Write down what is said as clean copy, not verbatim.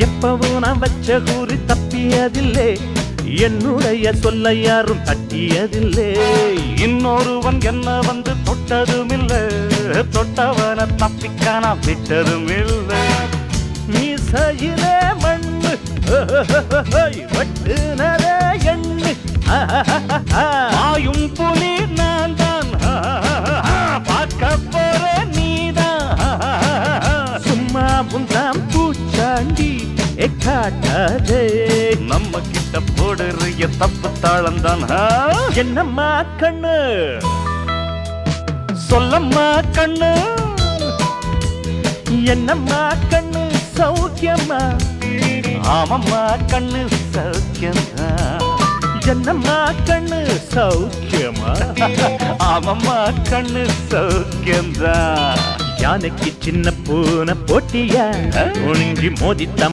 எப்பவும் நான் வச்ச கூறி தப்பியதில்லை, என்னுடைய சொல்ல யாரும் தட்டியதில்லை. இன்னொருவன் என்ன வந்து தொட்டதுமில்லை, தொட்டவன தப்பிக்கான விட்டதும் இல்லை. மீசையிலே மண்ணு வெட்டுனதே எண்ணு, ஆயும் புலி நான் தான், பார்க்க போற நீதான். சும்மா முந்தாம் பூச்சாண்டி காட்டாதே, நம்ம கிட்ட போடுறிய தப்பு தாளந்தான். என்னம்மா கண்ணு சொல்லம்மா கண்ணு, என்னம்மா கண்ணு சௌக்கியம்மா? ஆமம்மா கண்ணு சௌக்கியம்மா. என்னம்மா கண்ணு சௌக்கியமா? ஆமம்மா கண்ணு சௌக்கியம்தான். யானைக்கு சின்ன பூனை போட்டியா, ஒழுங்கி மோதித்த